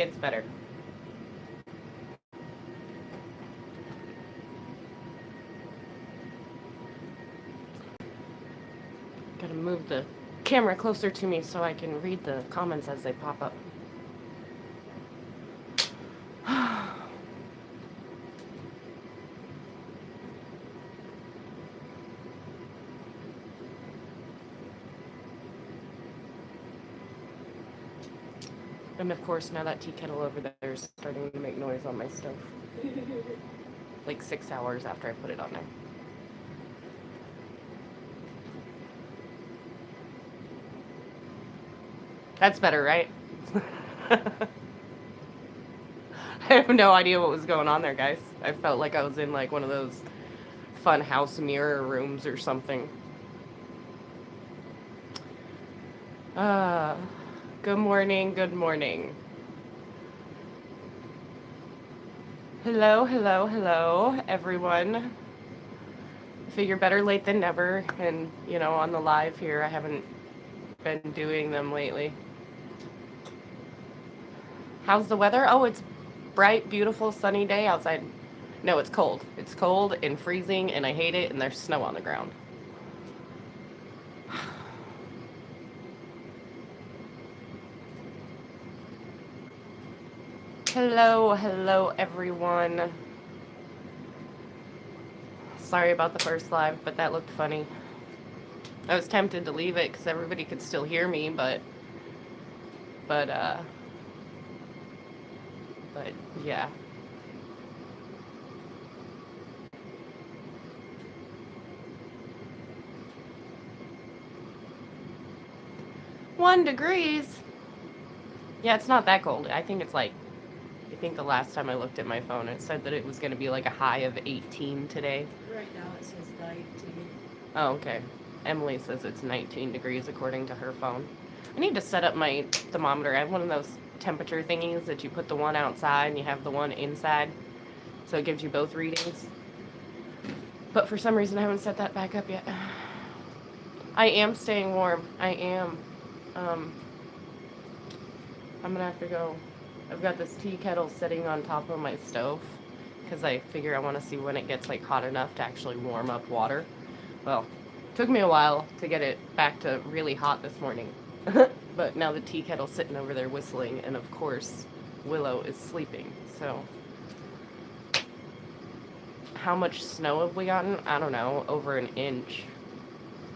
say it's better. Gotta move the camera closer to me so I can read the comments as they pop up. And of course, now that tea kettle over there is starting to make noise on my stove. Like 6 hours after I put it on there. That's better, right? I have no idea what was going on there, guys. I felt like I was in like one of those fun house mirror rooms or something. Uh, good morning, good morning. Hello, hello, hello, everyone. I figure better late than never. And, you know, on the live here, I haven't been doing them lately. How's the weather? Oh, it's bright, beautiful, sunny day outside. No, it's cold. It's cold and freezing, and I hate it, and there's snow on the ground. Hello, hello, everyone. Sorry about the first live, but that looked funny. I was tempted to leave it because everybody could still hear me, but yeah. $1 degrees. Yeah, it's not that cold. I think it's like, I think the last time I looked at my phone, it said that it was going to be like a high of 18 today. Right now it says 19. Oh, okay. Emily says it's 19 degrees according to her phone. I need to set up my thermometer. I have one of those temperature thingies that you put the one outside and you have the one inside. So it gives you both readings. But for some reason I haven't set that back up yet. I am staying warm. I am. I'm gonna have to go. I've got this tea kettle sitting on top of my stove because I figure I want to see when it gets like hot enough to actually warm up water. Well, it took me a while to get it back to really hot this morning. But now the tea kettle's sitting over there whistling, and of course Willow is sleeping. So how much snow have we gotten? I don't know, over an inch,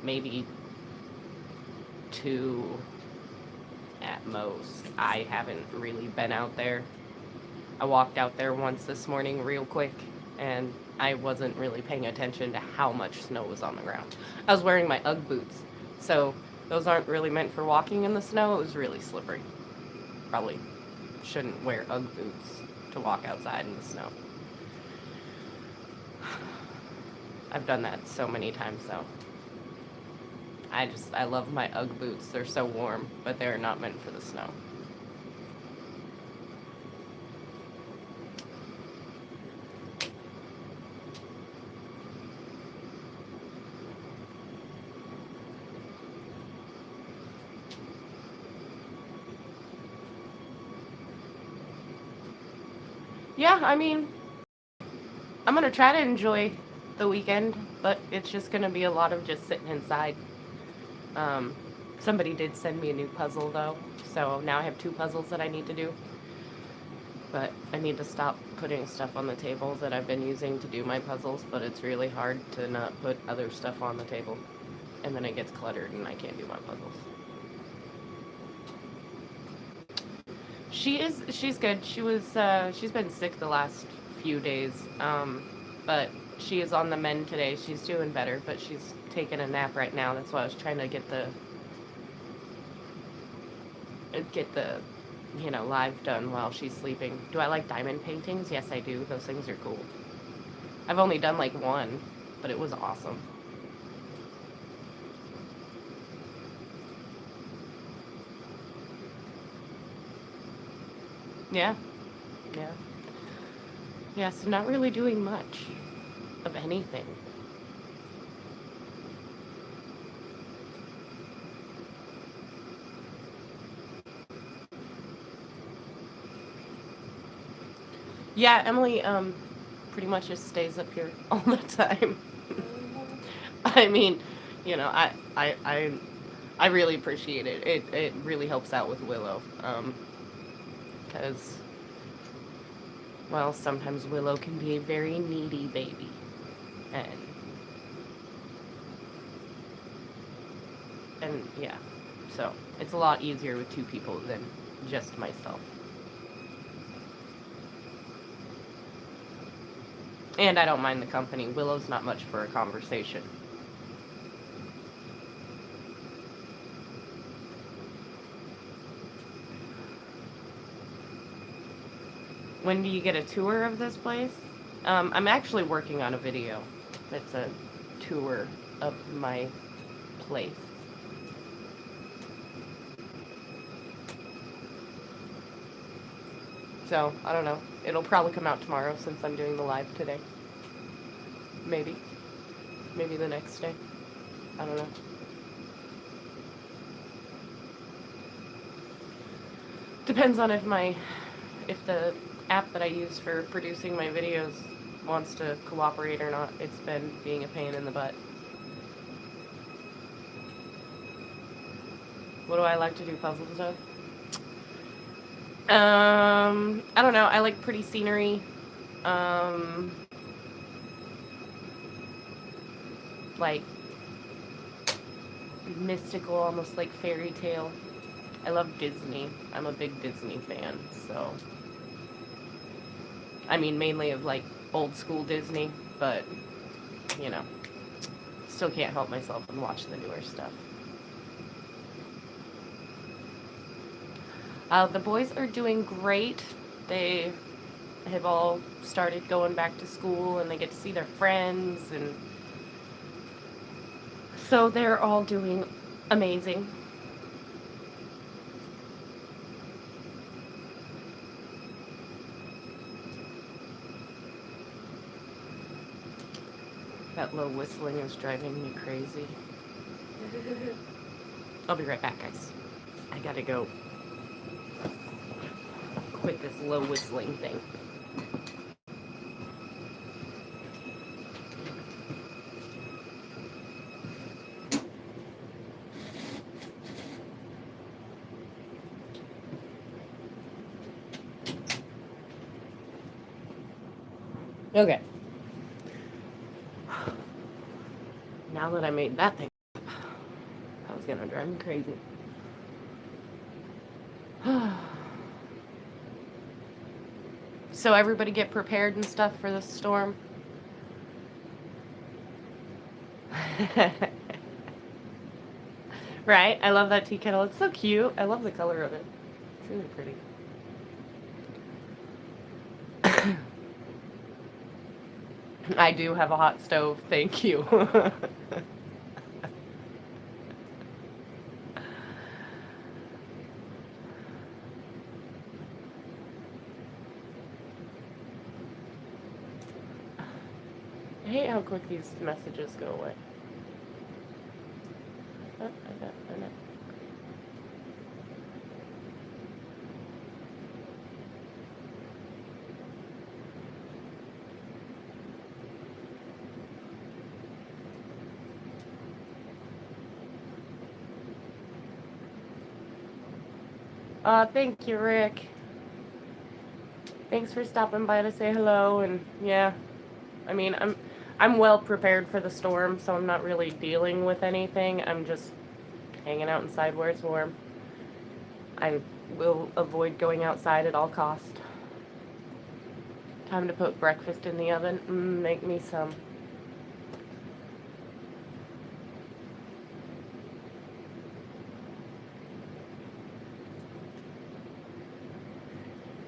maybe 2 at most. I haven't really been out there. I walked out there once this morning real quick, and I wasn't really paying attention to how much snow was on the ground. I was wearing my Ugg boots, so those aren't really meant for walking in the snow. It was really slippery. Probably shouldn't wear Ugg boots to walk outside in the snow. I've done that so many times though. I love my Ugg boots. They're so warm, but they're not meant for the snow. Yeah, I mean, I'm gonna try to enjoy the weekend, but it's just gonna be a lot of just sitting inside. Somebody did send me a new puzzle though, so now I have 2 puzzles that I need to do. But I need to stop putting stuff on the table that I've been using to do my puzzles, but it's really hard to not put other stuff on the table. And then it gets cluttered and I can't do my puzzles. She's good. She's been sick the last few days. But she is on the mend today. She's doing better, but she's taking a nap right now. That's why I was trying to get the live done while she's sleeping. Do I like diamond paintings? Yes, I do. Those things are cool. I've only done like one, but it was awesome. Yeah. Yeah. Yeah, so not really doing much of anything. Yeah, Emily pretty much just stays up here all the time. I mean, you know, I really appreciate it. It really helps out with Willow. Because well, sometimes Willow can be a very needy baby. And yeah. So, it's a lot easier with two people than just myself. And I don't mind the company. Willow's not much for a conversation. When do you get a tour of this place? I'm actually working on a video that's a tour of my place. So, I don't know. It'll probably come out tomorrow since I'm doing the live today. Maybe. Maybe the next day. I don't know. Depends on if the app that I use for producing my videos wants to cooperate or not. It's been being a pain in the butt. What do I like to do puzzles of? I don't know. I like pretty scenery. Like mystical, almost like fairy tale. I love Disney. I'm a big Disney fan, so I mean mainly of like old school Disney, but you know, still can't help myself and watch the newer stuff. The boys are doing great. They have all started going back to school and they get to see their friends, and so they're all doing amazing. That low whistling is driving me crazy. I'll be right back, guys. I gotta go quit this low whistling thing. Okay. Now that I made that thing, that was gonna drive me crazy. So everybody get prepared and stuff for the storm. Right? I love that tea kettle. It's so cute. I love the color of it. It's really pretty. I do have a hot stove. Thank you. I hate how quick these messages go away. Oh, I got it. Thank you, Rick. Thanks for stopping by to say hello, and yeah, I mean, I'm well prepared for the storm, so I'm not really dealing with anything. I'm just hanging out inside where it's warm. I will avoid going outside at all costs. Time to put breakfast in the oven. Make me some.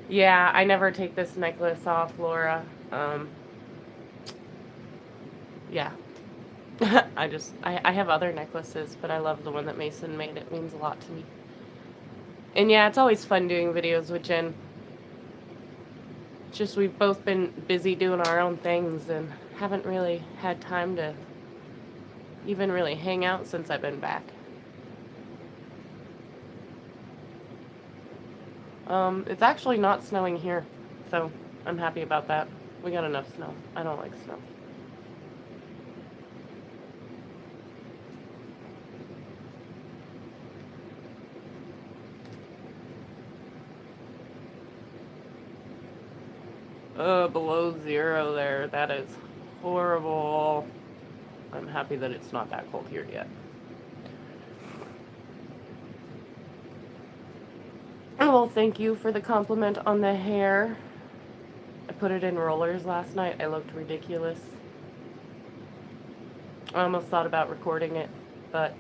Yeah, I never take this necklace off, Laura. Yeah. I have other necklaces, but I love the one that Mason made. It means a lot to me. And yeah, it's always fun doing videos with Jen. Just we've both been busy doing our own things and haven't really had time to even really hang out since I've been back. It's actually not snowing here, so I'm happy about that. We got enough snow. I don't like snow. Below zero there. That is horrible. I'm happy that it's not that cold here yet. Well, thank you for the compliment on the hair. I put it in rollers last night. I looked ridiculous. I almost thought about recording it, but,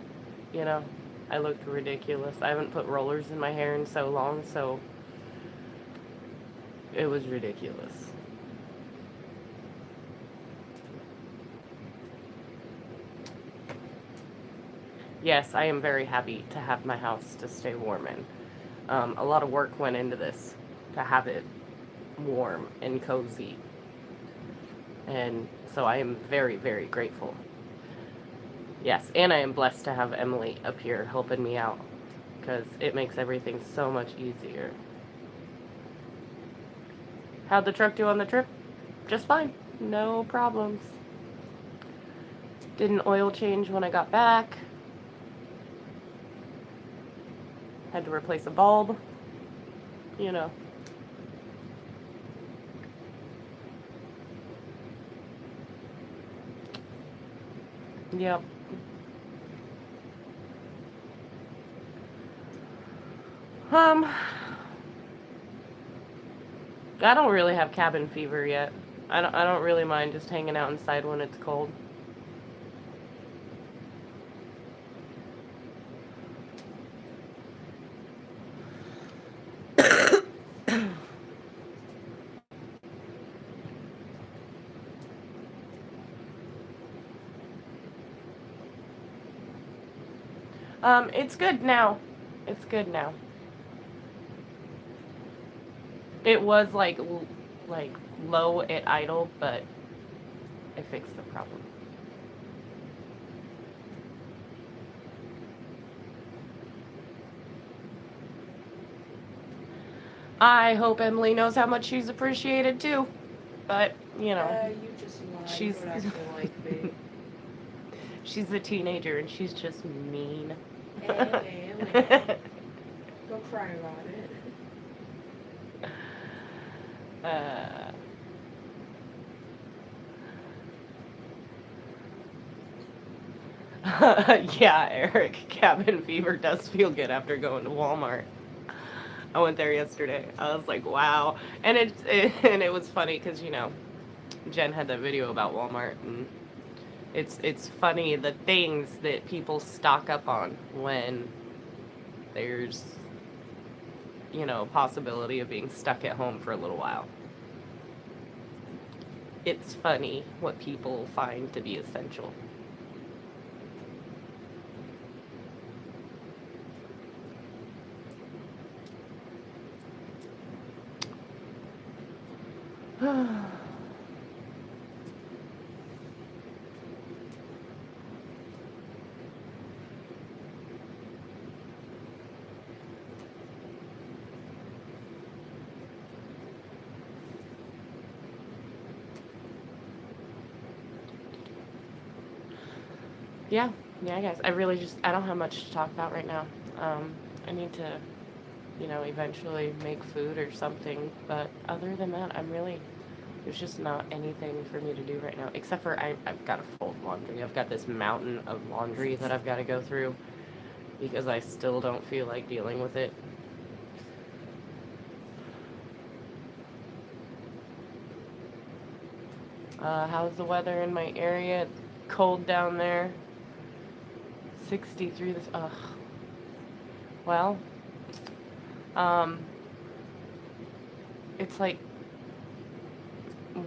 you know, I looked ridiculous. I haven't put rollers in my hair in so long, so it was ridiculous. Yes, I am very happy to have my house to stay warm in. A lot of work went into this to have it warm and cozy. And so I am very, very grateful. Yes, and I am blessed to have Emily up here helping me out because it makes everything so much easier. How'd the truck do on the trip? Just fine. No problems. Did an oil change when I got back. Had to replace a bulb. You know. Yep. I don't really have cabin fever yet. I don't really mind just hanging out inside when it's cold. It's good now. It's good now. It was like low at idle, but I fixed the problem. I hope Emily knows how much she's appreciated too. But, you know, You just lied. she's Don't act like me. she's a teenager and she's just mean. Anyway. Go cry about it. Yeah, Eric, cabin fever does feel good after going to Walmart. I went there yesterday. I was like, wow. And it was funny because, you know, Jen had that video about Walmart, and it's funny the things that people stock up on when there's, you know, possibility of being stuck at home for a little while. It's funny what people find to be essential. Yeah, guys. I don't have much to talk about right now. I need to, you know, eventually make food or something. But other than that, there's just not anything for me to do right now. Except for I've got to fold laundry. I've got this mountain of laundry that I've got to go through because I still don't feel like dealing with it. How's the weather in my area? It's cold down there. 63 this, ugh. Well, um, it's like,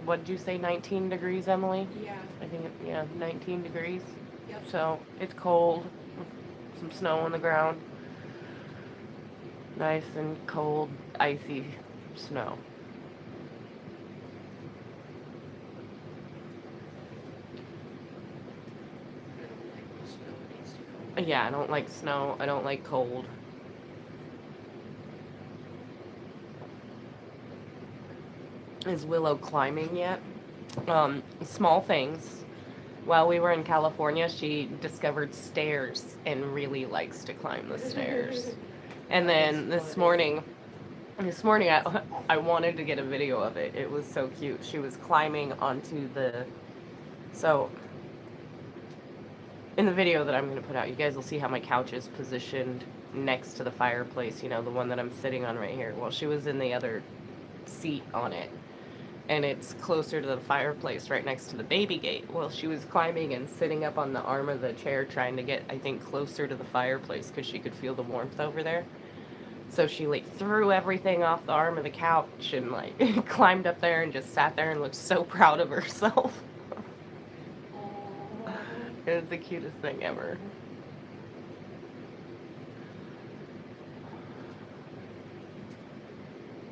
what did you say, 19 degrees, Emily? Yeah. I think, yeah, 19 degrees. Yep. So, it's cold, some snow on the ground. Nice and cold, icy snow. Yeah, I don't like snow. I don't like cold. is Willow climbing yet. Small things. While we were in California, she discovered stairs and really likes to climb the stairs. And That is then this funny. morning, I wanted to get a video of it. It was so cute. She was climbing onto the. So, in the video that I'm going to put out, you guys will see how my couch is positioned next to the fireplace, the one that I'm sitting on right here. Well, she was in the other seat on it, and it's closer to the fireplace right next to the baby gate. Well, she was climbing and sitting up on the arm of the chair trying to get, I think, closer to the fireplace because she could feel the warmth over there. So she like threw everything off the arm of the couch and like climbed up there and just sat there and looked so proud of herself. Aw. It was the cutest thing ever.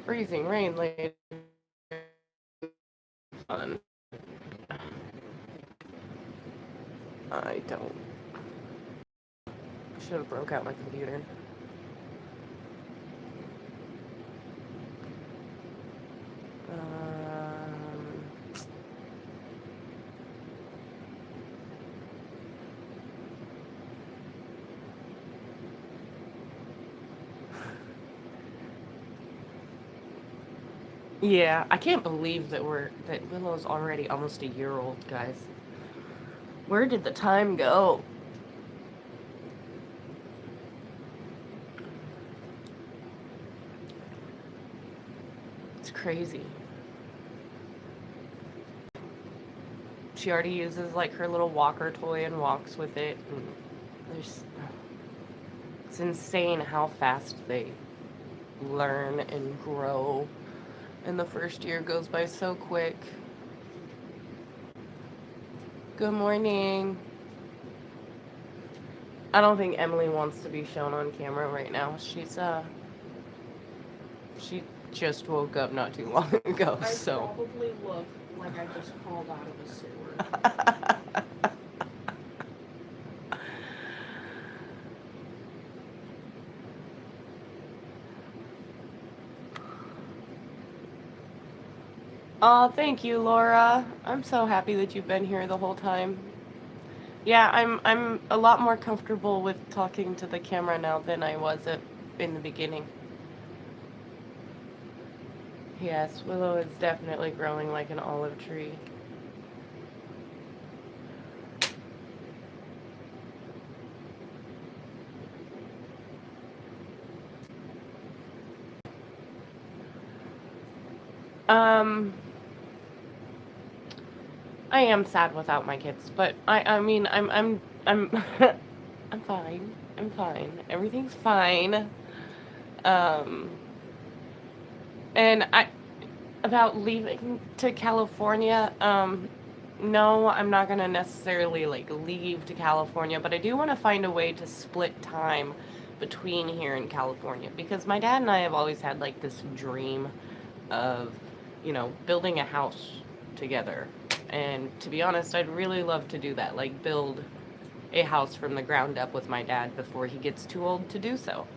Freezing rain later. Fun. I don't. Should have broke out my computer. Yeah, I can't believe that Willow's already almost a year old, guys. Where did the time go? It's crazy. She already uses like her little walker toy and walks with it. And it's insane how fast they learn and grow. And the first year goes by so quick. Good morning. I don't think Emily wants to be shown on camera right now. She just woke up not too long ago, I so. probably look like I just crawled out of a sewer. Oh, thank you, Laura. I'm so happy that you've been here the whole time. Yeah, I'm a lot more comfortable with talking to the camera now than I was in the beginning. Yes, Willow is definitely growing like an olive tree. Um, I am sad without my kids, but I mean, I'm I'm fine. I'm fine. Everything's fine. Um, and about leaving to California, no, I'm not gonna necessarily like leave to California, but I do want to find a way to split time between here and California because my dad and I have always had like this dream of, building a house together. And to be honest, I'd really love to do that, like build a house from the ground up with my dad before he gets too old to do so.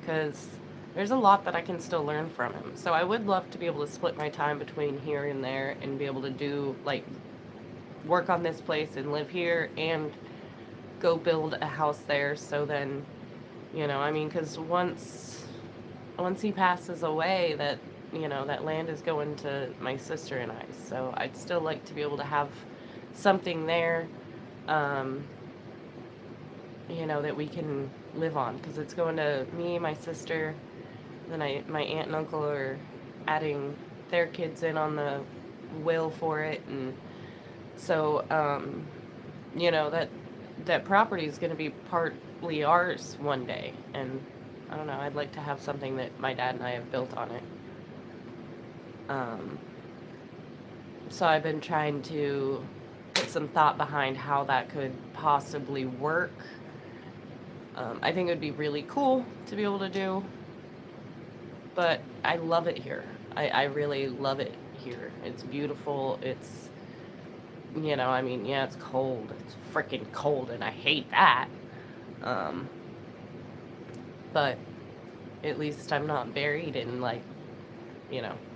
Because there's a lot that I can still learn from him. So I would love to be able to split my time between here and there and be able to do, like, work on this place and live here and go build a house there. So then, because once he passes away, that land is going to my sister and I. So I'd still like to be able to have something there, um, that we can live on because it's going to me, my sister, then my aunt and uncle are adding their kids in on the will for it, and so that property is going to be partly ours one day, and I don't know. I'd like to have something that my dad and I have built on it. So I've been trying to put some thought behind how that could possibly work. I think it would be really cool to be able to do, but I love it here. I really love it here. It's beautiful. It's, yeah, it's cold. It's freaking cold, and I hate that. Um, but at least I'm not buried in, like,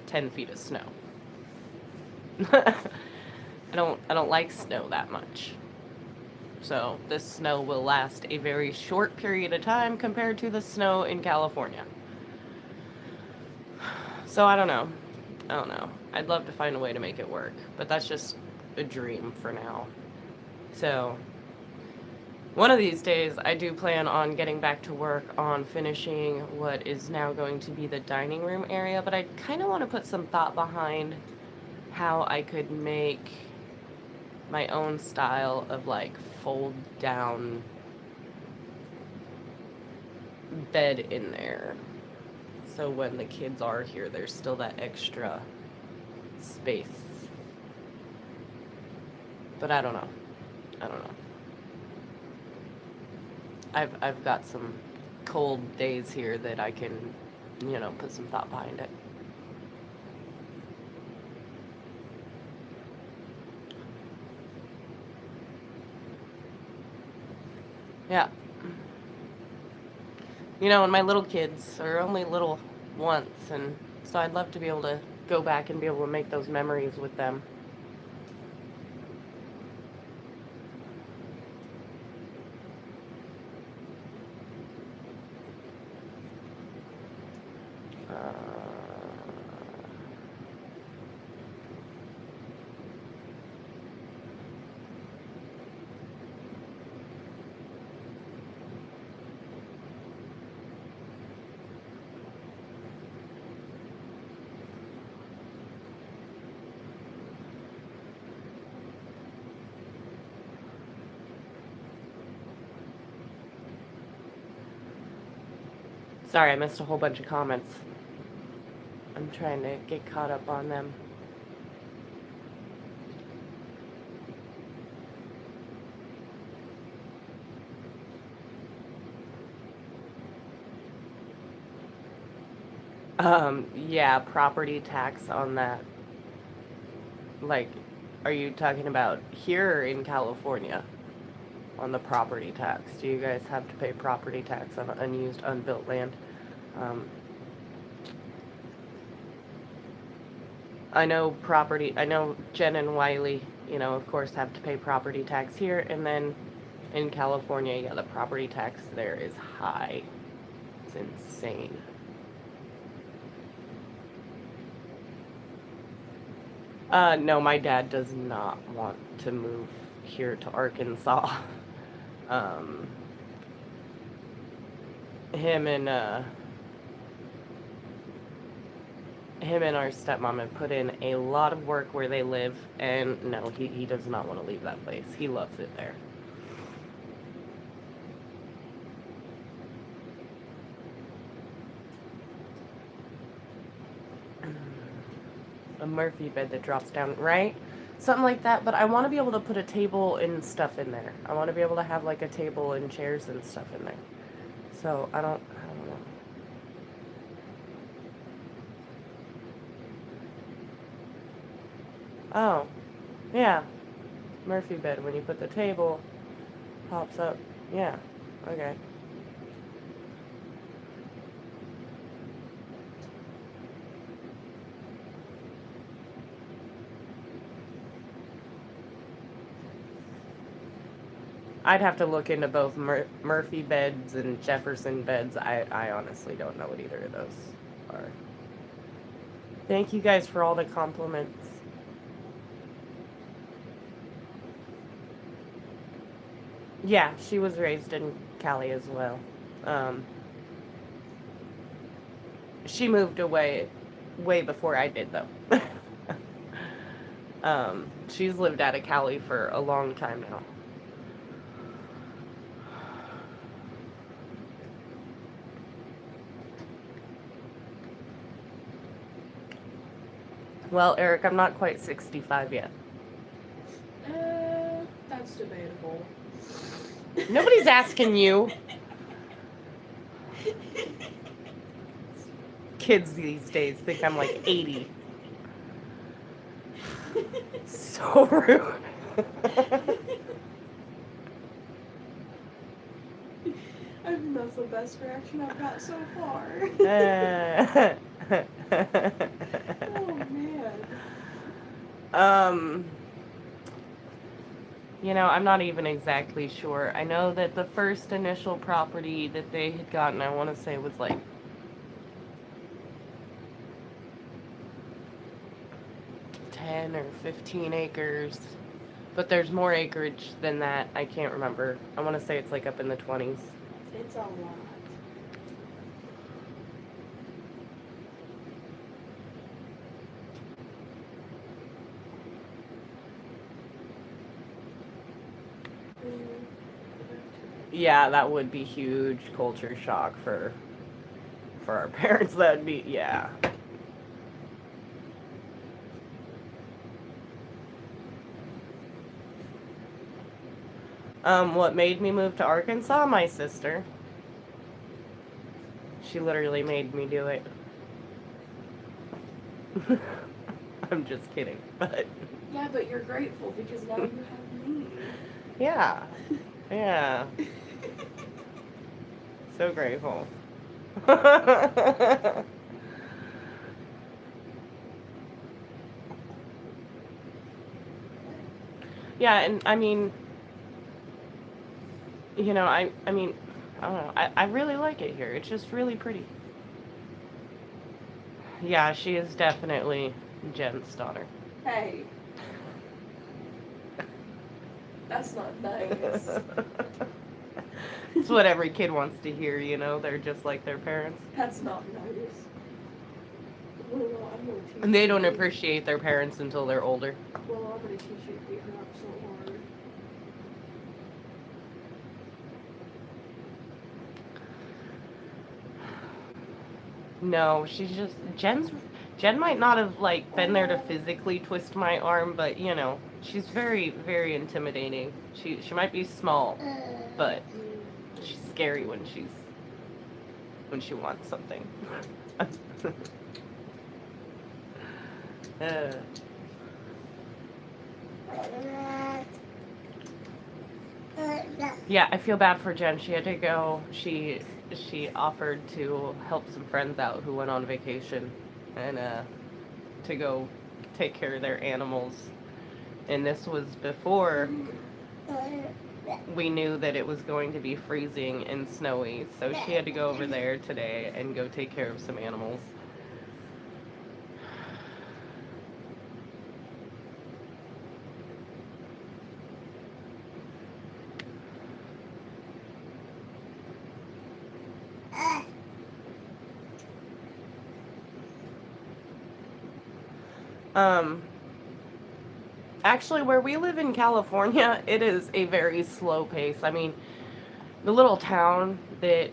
10 feet of snow. I don't like snow that much. So this snow will last a very short period of time compared to the snow in California. So I don't know. I don't know. I'd love to find a way to make it work, but that's just a dream for now. So one of these days, I do plan on getting back to work on finishing what is now going to be the dining room area, but I kind of want to put some thought behind how I could make my own style of like fold down bed in there. So when the kids are here, there's still that extra space. But I don't know. I don't know. I've got some cold days here that I can, put some thought behind it. Yeah. And my little kids are only little once, and so I'd love to be able to go back and be able to make those memories with them. Sorry, I missed a whole bunch of comments. I'm trying to get caught up on them. Yeah, property tax on that. Like, are you talking about here or in California on the property tax? Do you guys have to pay property tax on unused, unbuilt land? Um, I know Jen and Wiley, of course, have to pay property tax here, and then in California, yeah, the property tax there is high. It's insane. No, my dad does not want to move here to Arkansas. Um, him and our stepmom have put in a lot of work where they live, and no, he does not want to leave that place. He loves it there. A Murphy bed that drops down, right? Something like that, but I want to be able to put a table and stuff in there. I want to be able to have like a table and chairs and stuff in there. So I don't know. Oh, yeah. Murphy bed. When you put the table, pops up. Yeah. Okay. I'd have to look into both Murphy beds and Jefferson beds. I honestly don't know what either of those are. Thank you guys for all the compliments. Yeah, she was raised in Cali as well. Um, she moved away way before I did, though. She's lived out of Cali for a long time now. Well, Eric, I'm not quite 65 yet. That's debatable. Nobody's asking you. Kids these days think I'm like 80. So rude. I think that's the best reaction I've got so far. Oh, man. Um, I'm not even exactly sure. I know that the first initial property that they had gotten, I want to say was like 10 or 15 acres. But there's more acreage than that. I can't remember. I want to say it's like up in the 20s. It's a lot. Yeah, that would be huge culture shock for our parents. That'd be, yeah. What made me move to Arkansas? My sister. She literally made me do it. I'm just kidding, but Yeah, but you're grateful because now you have me. yeah. Yeah. So grateful. Yeah, and I mean, I mean, I don't know. I really like it here. It's just really pretty. Yeah, she is definitely Jen's daughter. Hey, that's not nice. It's what every kid wants to hear, They're just like their parents. That's not nice. Well, I'm gonna teach And they don't you. appreciate their parents until they're older. Well, I'm gonna teach you to beat her up so hard. No, Jen might not have like been there to physically twist my arm, but she's very, very intimidating. She might be small, but she's scary when she wants something. uh, yeah, I feel bad for Jen. She had to go. She offered to help some friends out who went on vacation and to go take care of their animals. And this was before we knew that it was going to be freezing and snowy. So she had to go over there today and go take care of some animals. Um, Actually, where we live in California, it is a very slow pace. I mean, the little town that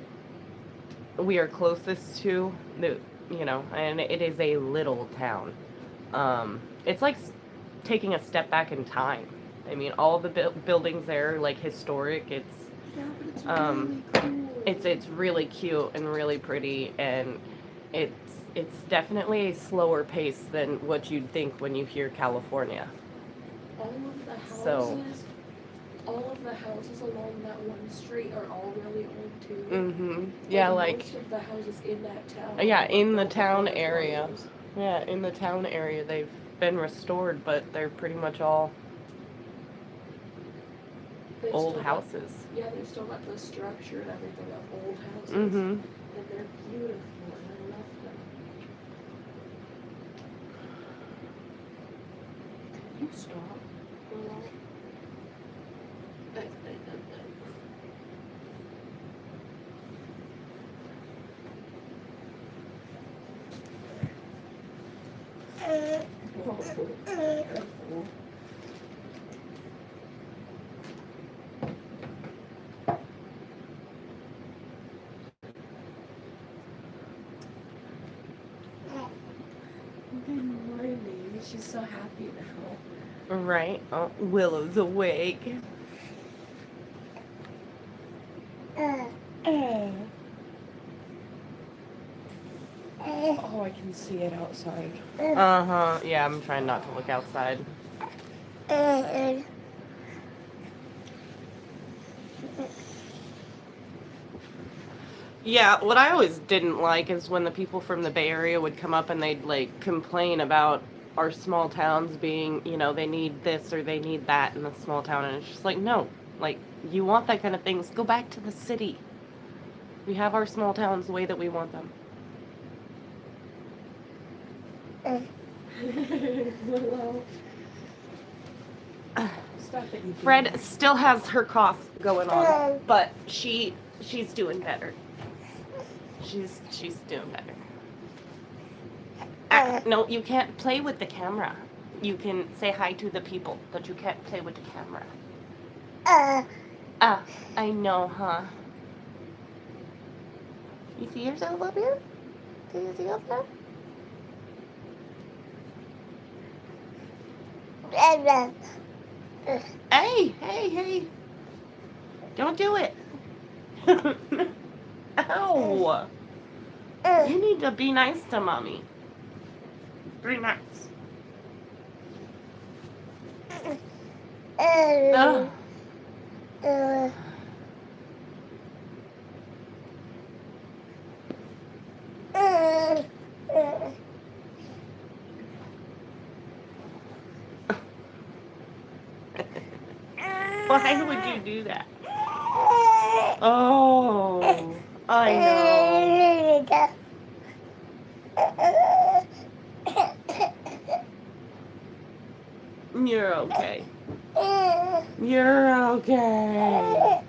we are closest to, and it is a little town. It's like taking a step back in time. I mean, all the buildings there are like historic. Yeah, but it's Um, really cool. it's really cute and really pretty, and it's definitely a slower pace than what you'd think when you hear California. all of the houses, So- all of the houses along that one street are all really old too. Mhm. Yeah, like most of the houses in that town. yeah, are in the built town before the area. tornadoes. Yeah, in the town area they've been restored, but they're pretty much all They've old still got- houses. Yeah, they've still got the structure and everything of old houses. Mhm. And they're beautiful and I love them. Can you stop? Willow? Whoa, careful. Good morning. She's so happy now. Right. Oh, Willow's awake. Oh, I can see it outside. Uh-huh. Yeah, I'm trying not to look outside. Yeah, what I always didn't like is when the people from the Bay Area would come up and they'd like complain about our small towns being, you know, they need this or they need that in the small town, and it's just like, no, like, you want that kind of things, go back to the city. We have our small towns the way that we want them. Willow. Stop it, you Fred still has her cough going on, but she's doing better. She's doing better. No, you can't play with the camera. You can say hi to the people, but you can't play with the camera. I know, huh? You see yourself up here? Do you see up there? Hey. Don't do it. Ow. You need to be nice to mommy. Be nice. Ugh. Why would you do that? Oh, I know. You're okay. You're okay.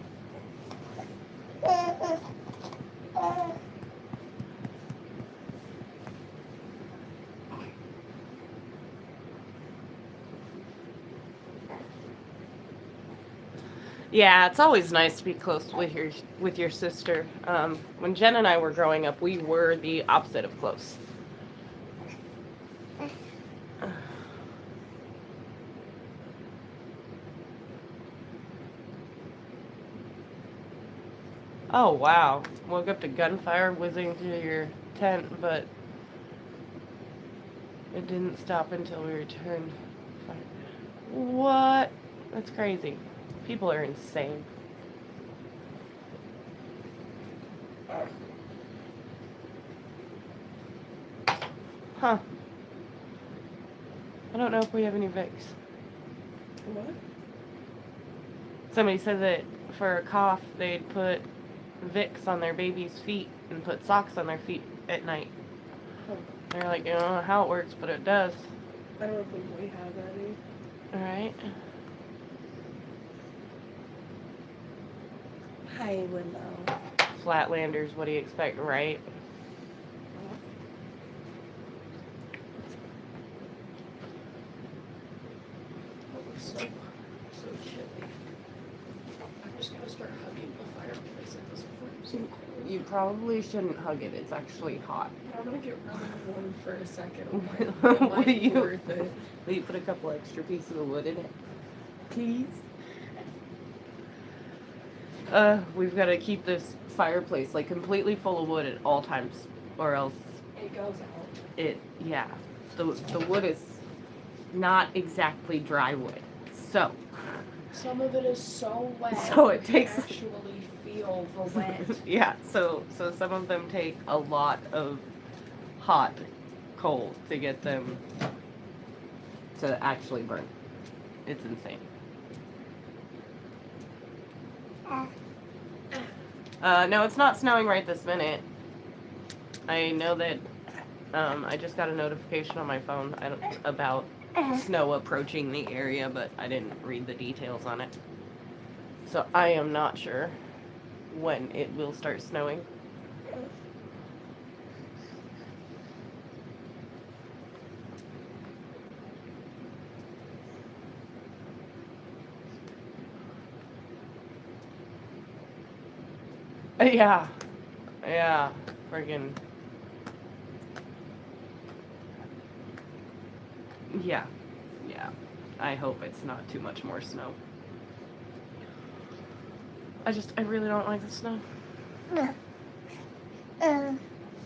Yeah, it's always nice to be close with your sister. When Jen and I were growing up, we were the opposite of close. Oh wow! Woke up to gunfire whizzing through your tent, but it didn't stop until we returned. What? That's crazy. People are insane. Huh. I don't know if we have any Vicks. What? Somebody said that for a cough, they'd put Vicks on their baby's feet and put socks on their feet at night. Huh. They're like, I don't know how it works, but it does. I don't think we have any. Alright. Hi, Willow. Flatlanders, what do you expect, right? So chilly. I'm just gonna start hugging the fireplace at this point. So cold. You probably shouldn't hug it. It's actually hot. I'm gonna get really warm for a second. Will It might be you- worth it. Will you put a couple extra pieces of wood in it? Please? We've got to keep this fireplace like completely full of wood at all times, or else It goes out. yeah, the wood is not exactly dry wood. So Some of it is so wet. So it you can takes- actually feel the wet. yeah, so some of them take a lot of hot coal to get them to actually burn. It's insane. No, it's not snowing right this minute. I know that I just got a notification on my phone about snow approaching the area, but I didn't read the details on it. So I am not sure when it will start snowing. Yeah. Yeah. Friggin'. Yeah. Yeah. I hope it's not too much more snow. I really don't like the snow. I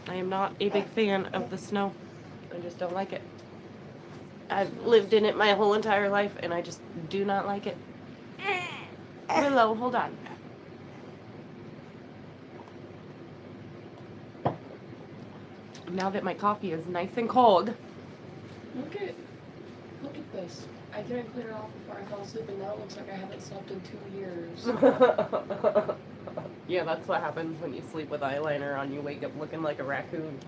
am not a big fan of the snow. I just don't like it. I've lived in it my whole entire life, and I just do not like it. Willow, hold on. Now that my coffee is nice and cold. Look at this. I couldn't clean it off before I fell asleep, and now it looks like I haven't slept in 2 years. Yeah, that's what happens when you sleep with eyeliner on. You wake up looking like a raccoon.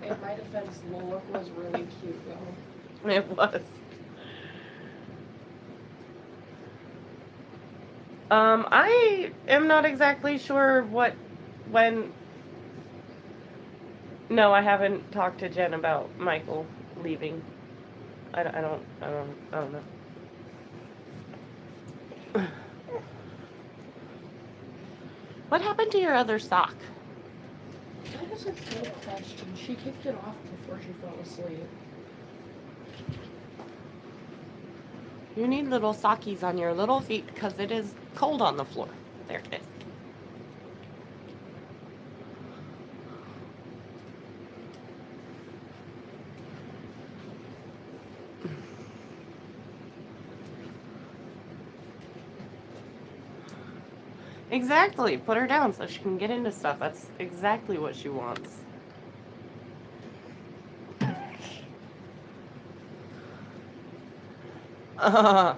In my defense, the look was really cute, though. It was. I am not exactly sure when. No, I haven't talked to Jen about Michael leaving. I don't know. What happened to your other sock? That is a good question. She kicked it off before she fell asleep. You need little sockies on your little feet because it is cold on the floor. There it is. Exactly. Put her down so she can get into stuff. That's exactly what she wants. Uh,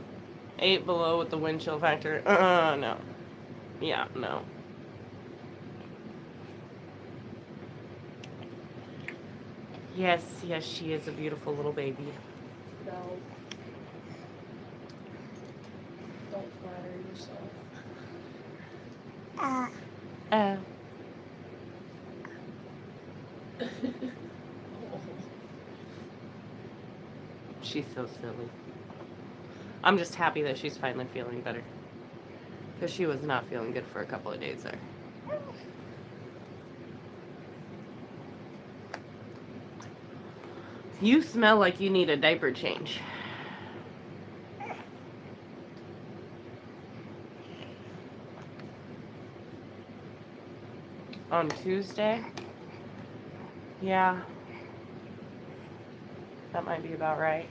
8 below with the wind chill factor. No. Yeah, no. Yes, she is a beautiful little baby. No. Don't flatter yourself. Uh. She's so silly. I'm just happy that she's finally feeling better. Because she was not feeling good for a couple of days there. You smell like you need a diaper change. On Tuesday? Yeah. That might be about right.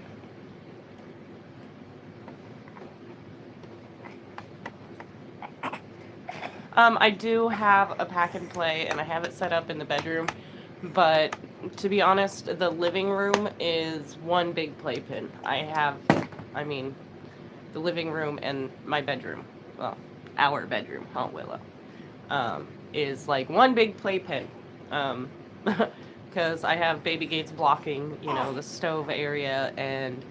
I do have a pack and play, and I have it set up in the bedroom, but to be honest, the living room is one big playpen. The living room and my bedroom, well, our bedroom, Aunt Willow, is like one big playpen. Because I have baby gates blocking, the stove area, and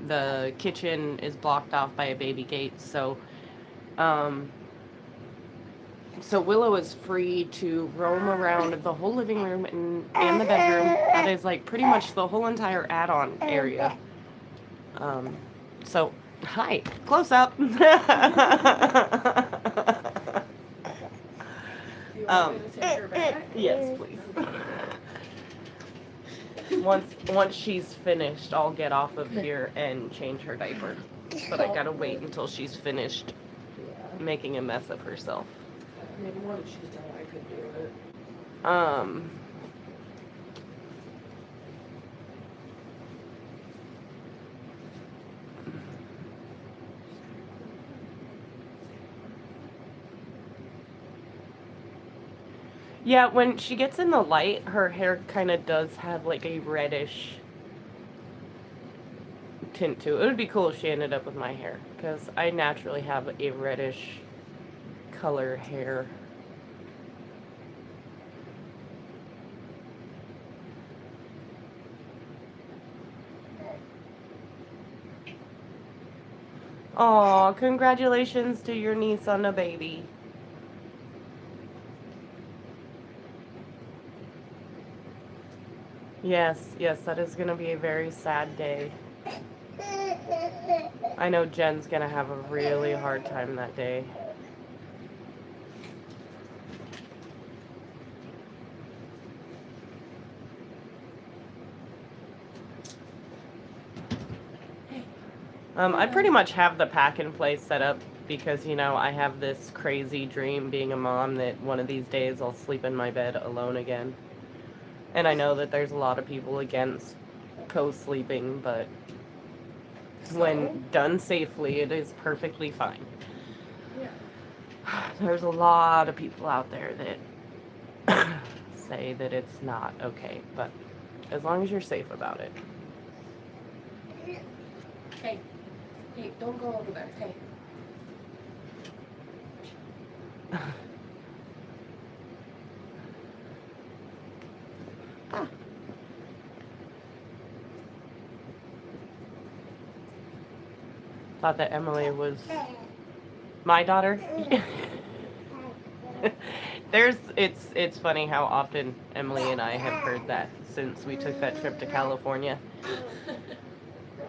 the kitchen is blocked off by a baby gate, so Willow is free to roam around the whole living room and the bedroom. That is like pretty much the whole entire add-on area. So, hi, close up. Do you want me to take her back? Yes, please. Once she's finished, I'll get off of here and change her diaper. But I gotta wait until she's finished making a mess of herself. I mean, once she's done, I could do it. Yeah, when she gets in the light, her hair kind of does have like a reddish tint to it. It would be cool if she ended up with my hair, because I naturally have a reddish color hair. Aw, congratulations to your niece on a baby. Yes, that is going to be a very sad day. I know Jen's going to have a really hard time that day. I pretty much have the pack and play set up because, I have this crazy dream being a mom that one of these days I'll sleep in my bed alone again. And I know that there's a lot of people against co-sleeping, but when done safely, it is perfectly fine. Yeah. There's a lot of people out there that say that it's not okay, but as long as you're safe about it. Hey, hey, don't go over there. Hey. Thought that Emily was my daughter. It's funny how often Emily and I have heard that since we took that trip to California.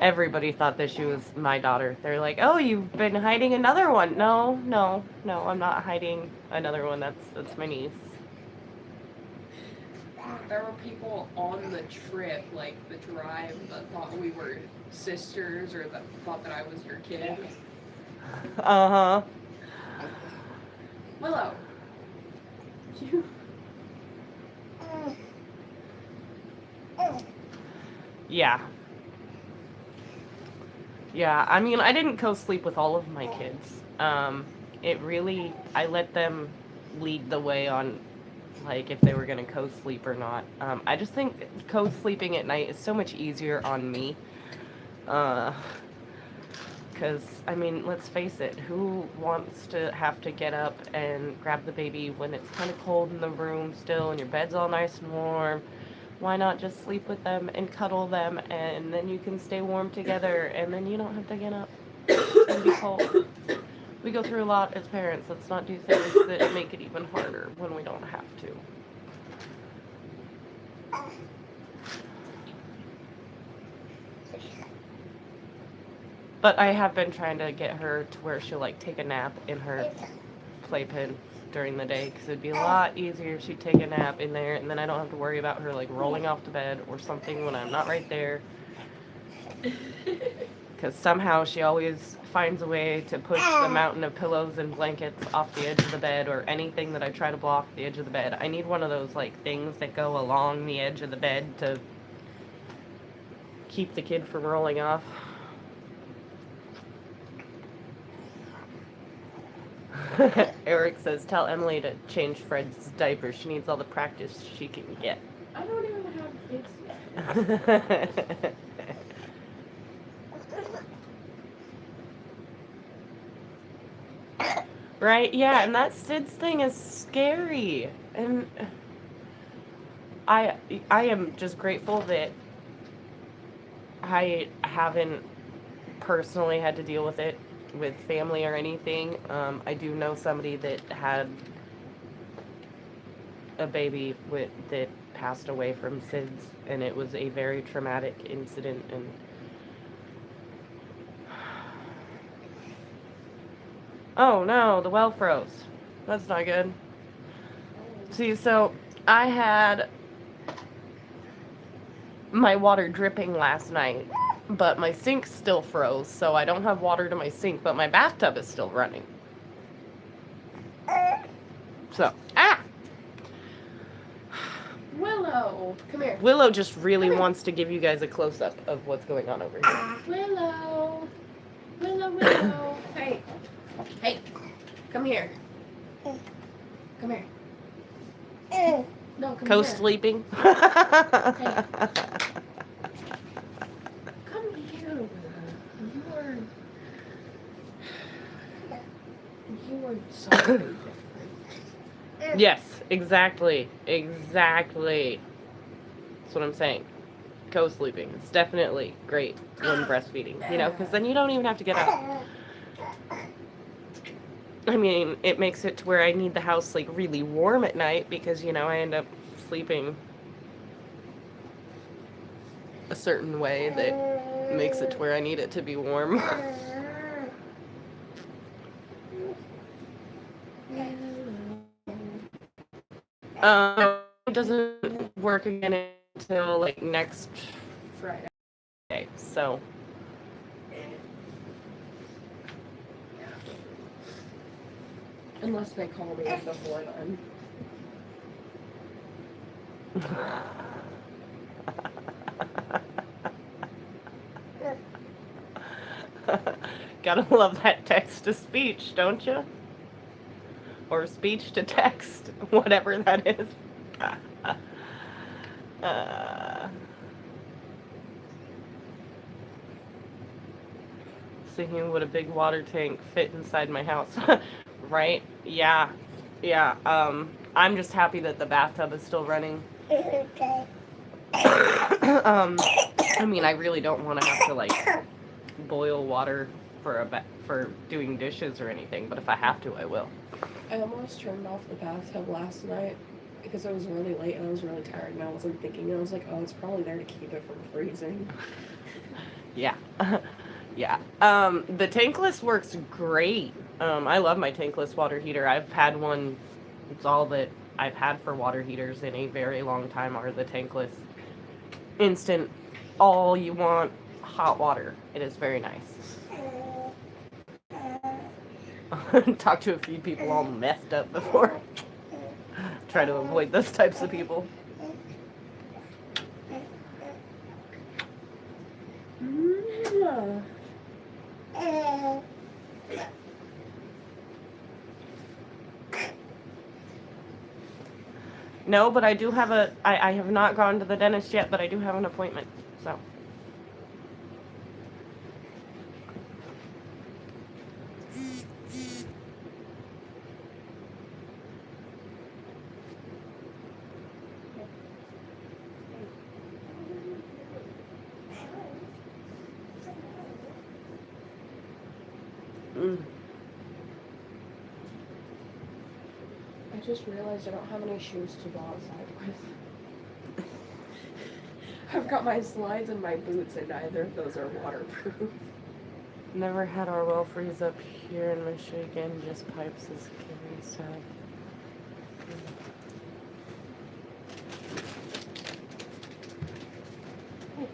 Everybody thought that she was my daughter. They're like, "Oh, you've been hiding another one." No, no, no, I'm not hiding another one. That's my niece. There were people on the trip, like the drive, that thought we were sisters or that thought that I was your kid. Uh-huh. Willow. You. Yeah. Yeah, I mean, I didn't co-sleep with all of my kids. I let them lead the way on, like, if they were going to co-sleep or not. I just think co-sleeping at night is so much easier on me. Because, I mean, let's face it, who wants to have to get up and grab the baby when it's kind of cold in the room still and your bed's all nice and warm? Why not just sleep with them and cuddle them, and then you can stay warm together, and then you don't have to get up and be cold. We go through a lot as parents. Let's not do things that make it even harder when we don't have to. But I have been trying to get her to where she'll like take a nap in her playpen during the day, because it'd be a lot easier if she'd take a nap in there, and then I don't have to worry about her like rolling off the bed or something when I'm not right there. Because somehow she always finds a way to push the mountain of pillows and blankets off the edge of the bed, or anything that I try to block the edge of the bed. I need one of those like things that go along the edge of the bed to keep the kid from rolling off. Eric says, tell Emily to change Fred's diaper. She needs all the practice she can get. I don't even have kids yet. Right? Yeah, and that SIDS thing is scary. And I am just grateful that I haven't personally had to deal with it with family or anything. I do know somebody that had a baby that passed away from SIDS, and it was a very traumatic incident. And oh no, the well froze. That's not good. See, so I had my water dripping last night, but my sink still froze, so I don't have water to my sink, but my bathtub is still running. So, Willow, come here. Willow just really wants to give you guys a close-up of what's going on over here. Willow. Willow. Hey. Hey. Come here. Come here. No, come here. Co-sleeping? Come here, Willow. You are so different. Yes, exactly. Exactly. That's what I'm saying. Co-sleeping. It's definitely great when breastfeeding, you know, because then you don't even have to get up. I mean, it makes it to where I need the house, like, really warm at night because, you know, I end up sleeping a certain way that makes it to where I need it to be warm. It doesn't work again until, like, next Friday, so... Unless they call me before then. Gotta love that text to speech, don't you? Or speech to text, whatever that is. Uh, Thinking would a big water tank fit inside my house? Right? Yeah. Yeah. I'm just happy that the bathtub is still running. I mean, I really don't want to have to like boil water for for doing dishes or anything, but if I have to, I will. I almost turned off the bathtub last night because it was really late and I was really tired and I wasn't thinking. I was like, oh, it's probably there to keep it from freezing. Yeah. Yeah. The tankless works great. I love my tankless water heater. I've had one. It's all that I've had for water heaters in a very long time are the tankless instant all you want hot water. It is very nice. Talked to a few people all messed up before. Try to avoid those types of people. No, but I do have I have not gone to the dentist yet, but I do have an appointment. So. I just realized I don't have any shoes to go outside with. I've got my slides and my boots, and neither of those are waterproof. Never had our well freeze up here in Michigan, just pipes as Carrie said. Hey,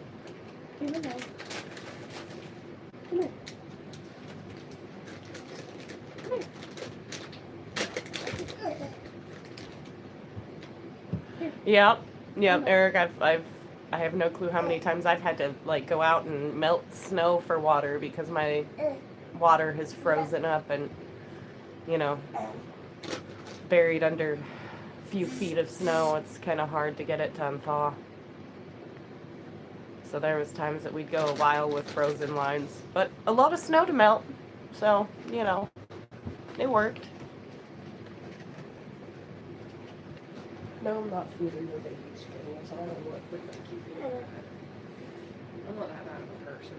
even though. Come here. Yep, yep, Eric. I have no clue how many times I've had to like go out and melt snow for water because my water has frozen up and buried under a few feet of snow. It's kind of hard to get it to unthaw. So there was times that we'd go a while with frozen lines, but a lot of snow to melt. So it worked. No, I'm not feeding the babies strings. I don't know what we're going to keep doing that. I'm not that bad of a person.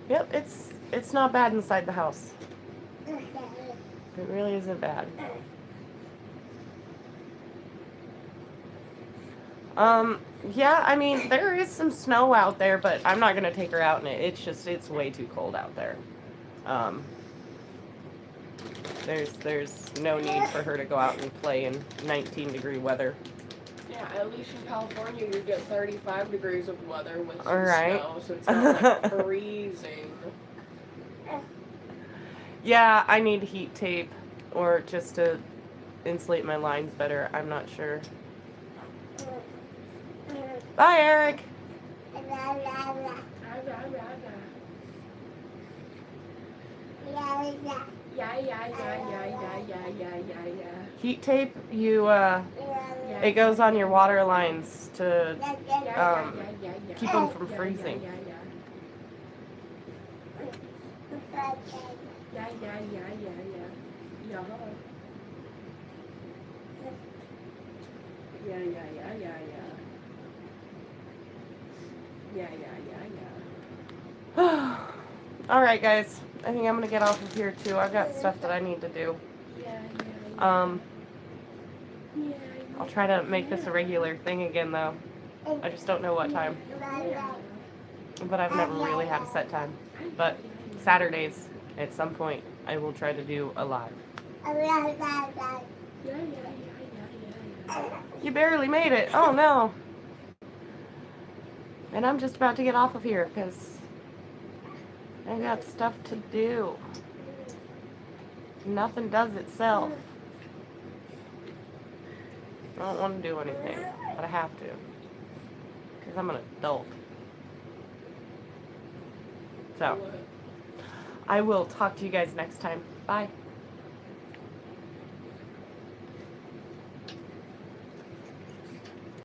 Yep, it's not bad inside the house. It really isn't bad. Yeah, I mean, there is some snow out there, but I'm not gonna take her out in it. It's way too cold out there. There's no need for her to go out and play in 19-degree weather. Yeah, at least in California you get 35 degrees of weather with some snow, so it's not like freezing. Yeah, I need heat tape or just to insulate my lines better. I'm not sure. Bye, Eric. Heat tape, it goes on your water lines to keep them from freezing. All right, guys. I think I'm gonna get off of here too. I've got stuff that I need to do. I'll try to make this a regular thing again, though. I just don't know what time. But I've never really had a set time. But Saturdays, at some point, I will try to do a live. Yeah. You barely made it. Oh no. And I'm just about to get off of here because I got stuff to do. Nothing does itself. I don't want to do anything, but I have to. Because I'm an adult. So, I will talk to you guys next time. Bye.